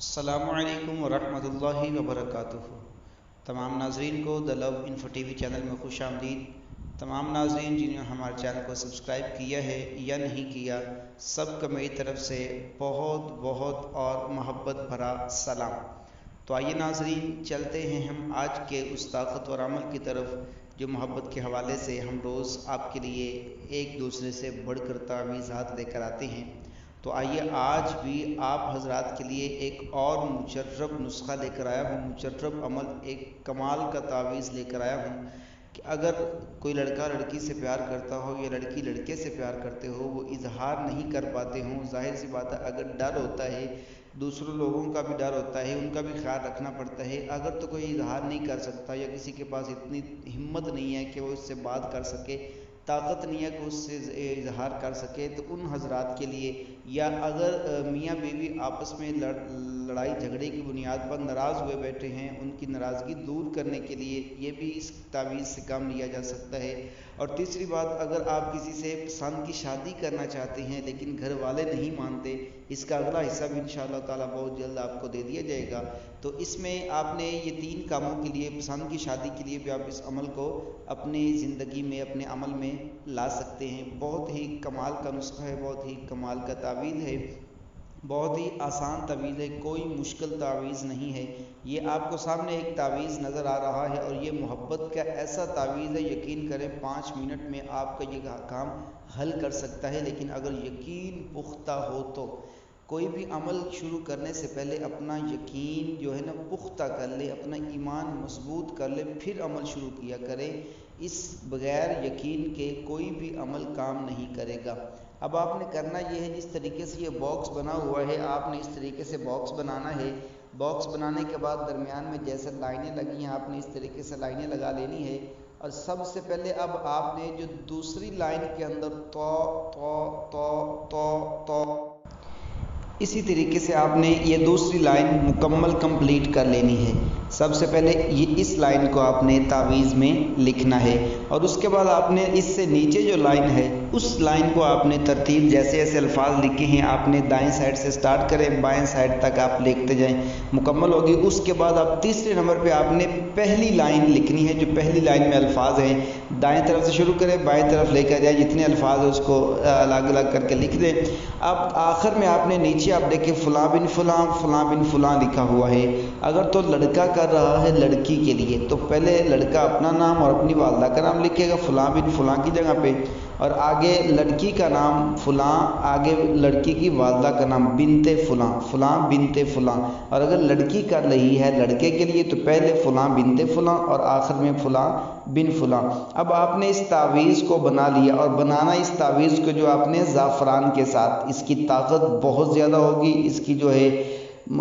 السلام علیکم ورحمۃ اللہ وبرکاتہ۔ تمام ناظرین کو دا لو انفو ٹی وی چینل میں خوش آمدید۔ تمام ناظرین جنہوں نے ہمارے چینل کو سبسکرائب کیا ہے یا نہیں کیا، سب کو میری طرف سے بہت بہت اور محبت بھرا سلام۔ تو آئیے ناظرین چلتے ہیں ہم آج کے اس طاقتور عمل کی طرف جو محبت کے حوالے سے ہم روز آپ کے لیے ایک دوسرے سے بڑھ کر تعویذات لے کر آتے ہیں۔ تو آئیے آج بھی آپ حضرات کے لیے ایک اور مجرب نسخہ لے کر آیا ہوں، مجرب عمل، ایک کمال کا تعویذ لے کر آیا ہوں کہ اگر کوئی لڑکا لڑکی سے پیار کرتا ہو یا لڑکی لڑکے سے پیار کرتے ہو، وہ اظہار نہیں کر پاتے ہوں، ظاہر سی بات ہے اگر ڈر ہوتا ہے، دوسروں لوگوں کا بھی ڈر ہوتا ہے، ان کا بھی خیال رکھنا پڑتا ہے، اگر تو کوئی اظہار نہیں کر سکتا یا کسی کے پاس اتنی ہمت نہیں ہے کہ وہ اس سے بات کر سکے، طاقت نہیں ہے کہ اس سے اظہار کر سکے، تو ان حضرات کے لیے، یا اگر میاں بیوی آپس میں لڑائی جھگڑے کی بنیاد پر ناراض ہوئے بیٹھے ہیں، ان کی ناراضگی دور کرنے کے لیے یہ بھی اس تعویذ سے کام لیا جا سکتا ہے۔ اور تیسری بات، اگر آپ کسی سے پسند کی شادی کرنا چاہتے ہیں لیکن گھر والے نہیں مانتے، اس کا اگلا حصہ بھی انشاءاللہ تعالیٰ بہت جلد آپ کو دے دیا جائے گا۔ تو اس میں آپ نے یہ 3 کاموں کے لیے، پسند کی شادی کے لیے بھی آپ اس عمل کو اپنی زندگی میں، اپنے عمل میں لا سکتے ہیں۔ بہت ہی کمال کا نسخہ ہے، بہت ہی کمال کا تعویذ ہے، بہت ہی آسان تعویذ ہے، کوئی مشکل تعویذ نہیں ہے۔ یہ آپ کو سامنے ایک تعویذ نظر آ رہا ہے اور یہ محبت کا ایسا تعویذ ہے، یقین کریں 5 منٹ میں آپ کا یہ کام حل کر سکتا ہے۔ لیکن اگر یقین پختہ ہو تو کوئی بھی عمل شروع کرنے سے پہلے اپنا یقین جو ہے نا پختہ کر لے، اپنا ایمان مضبوط کر لے، پھر عمل شروع کیا کرے۔ اس بغیر یقین کے کوئی بھی عمل کام نہیں کرے گا۔ اب آپ نے کرنا یہ ہے، جس طریقے سے یہ باکس بنا ہوا ہے، آپ نے اس طریقے سے باکس بنانا ہے۔ باکس بنانے کے بعد درمیان میں جیسے لائنیں لگی ہیں، آپ نے اس طریقے سے لائنیں لگا لینی ہے۔ اور سب سے پہلے اب آپ نے جو دوسری لائن کے اندر تو اسی طریقے سے آپ نے یہ دوسری لائن مکمل کمپلیٹ کر لینی ہے۔ سب سے پہلے یہ اس لائن کو آپ نے تعویذ میں لکھنا ہے، اور اس کے بعد آپ نے اس سے نیچے جو لائن ہے اس لائن کو آپ نے ترتیب جیسے ایسے الفاظ لکھے ہیں، آپ نے دائیں سائڈ سے سٹارٹ کریں، بائیں سائڈ تک آپ لکھتے جائیں، مکمل ہوگی۔ اس کے بعد آپ تیسرے نمبر پہ آپ نے پہلی لائن لکھنی ہے، جو پہلی لائن میں الفاظ ہیں دائیں طرف سے شروع کریں، بائیں طرف لے کر جائیں، جتنے الفاظ ہیں اس کو الگ الگ کر کے لکھ دیں۔ اب آخر میں آپ نے نیچے آپ دیکھیں فلاں بن فلاں، فلاں بن فلاں لکھا ہوا ہے۔ اگر تو لڑکا کر رہا ہے لڑکی کے لیے تو پہلے لڑکا اپنا نام اور اپنی والدہ کا نام لکھے گا فلاں بن فلاں کی جگہ پہ، اور آگے لڑکی کا نام فلاں، آگے لڑکی کی والدہ کا نام بنت فلاں، فلاں بنت فلاں۔ اور اگر لڑکی کر رہی ہے لڑکے کے لیے تو پہلے فلاں بنت فلاں اور آخر میں فلاں بن فلاں۔ اب آپ نے اس تعویذ کو بنا لیا، اور بنانا اس تعویذ کو جو آپ نے زعفران کے ساتھ، اس کی طاقت بہت زیادہ ہوگی، اس کی جو ہے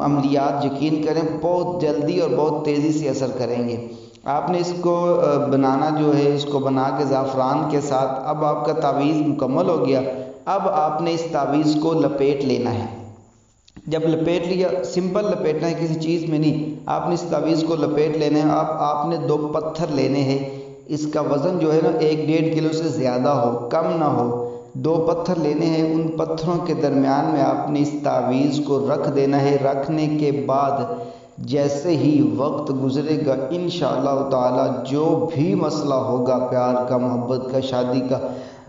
عملیات یقین کریں بہت جلدی اور بہت تیزی سے اثر کریں گے۔ آپ نے اس کو بنانا جو ہے، اس کو بنا کے زعفران کے ساتھ، اب آپ کا تعویذ مکمل ہو گیا۔ اب آپ نے اس تعویذ کو لپیٹ لینا ہے۔ جب لپیٹ لیا، سمپل لپیٹنا ہے، کسی چیز میں نہیں، آپ نے اس تعویذ کو لپیٹ لینا ہے۔ اب آپ نے 2 پتھر لینے ہیں، اس کا وزن جو ہے نا 1.5 کلو سے زیادہ ہو، کم نہ ہو۔ 2 پتھر لینے ہیں، ان پتھروں کے درمیان میں آپ نے اس تعویذ کو رکھ دینا ہے۔ رکھنے کے بعد جیسے ہی وقت گزرے گا انشاءاللہ تعالی جو بھی مسئلہ ہوگا، پیار کا، محبت کا، شادی کا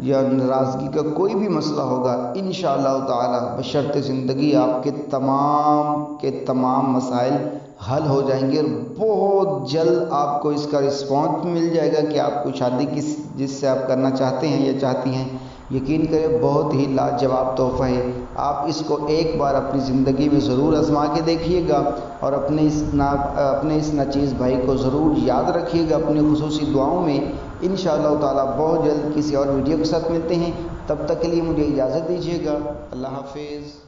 یا ناراضگی کا، کوئی بھی مسئلہ ہوگا، انشاءاللہ تعالی بشرط زندگی آپ کے تمام مسائل حل ہو جائیں گے، اور بہت جلد آپ کو اس کا رسپانس مل جائے گا کہ آپ کو شادی جس سے آپ کرنا چاہتے ہیں یا چاہتی ہیں، یقین کریں بہت ہی لاجواب تحفہ ہے۔ آپ اس کو ایک بار اپنی زندگی میں ضرور آزما کے دیکھیے گا، اور اپنے اس ناچیز بھائی کو ضرور یاد رکھیے گا اپنی خصوصی دعاؤں میں۔ انشاءاللہ تعالی بہت جلد کسی اور ویڈیو کے ساتھ ملتے ہیں، تب تک کے لیے مجھے اجازت دیجیے گا۔ اللہ حافظ۔